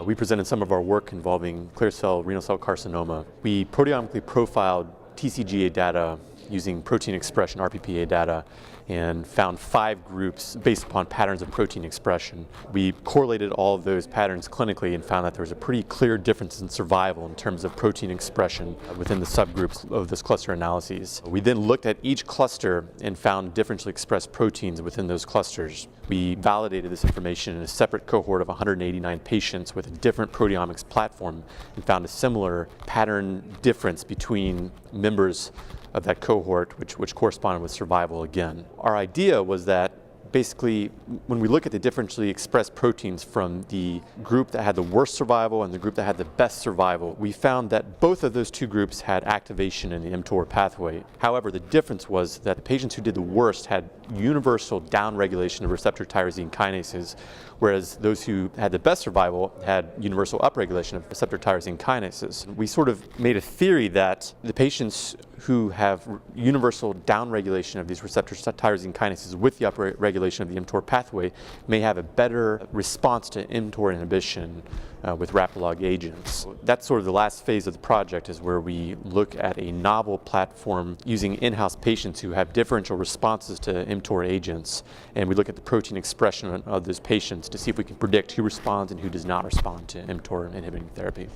We presented some of our work involving clear cell renal cell carcinoma. We proteomically profiled TCGA data using protein expression, RPPA data, and found 5 groups based upon patterns of protein expression. We correlated all of those patterns clinically and found that there was a pretty clear difference in survival in terms of protein expression within the subgroups of this cluster analyses. We then looked at each cluster and found differentially expressed proteins within those clusters. We validated this information in a separate cohort of 189 patients with a different proteomics platform and found a similar pattern difference between members of that cohort, which corresponded with survival again. Our idea was that basically, when we look at the differentially expressed proteins from the group that had the worst survival and the group that had the best survival, we found that both of those two groups had activation in the mTOR pathway. However, the difference was that the patients who did the worst had universal downregulation of receptor tyrosine kinases, whereas those who had the best survival had universal upregulation of receptor tyrosine kinases. We sort of made a theory that the patients who have universal downregulation of these receptor tyrosine kinases with the upregulation of the mTOR pathway may have a better response to mTOR inhibition with rapid-log agents. That's sort of the last phase of the project, is where we look at a novel platform using in-house patients who have differential responses to mTOR agents, and we look at the protein expression of those patients to see if we can predict who responds and who does not respond to mTOR inhibiting therapy.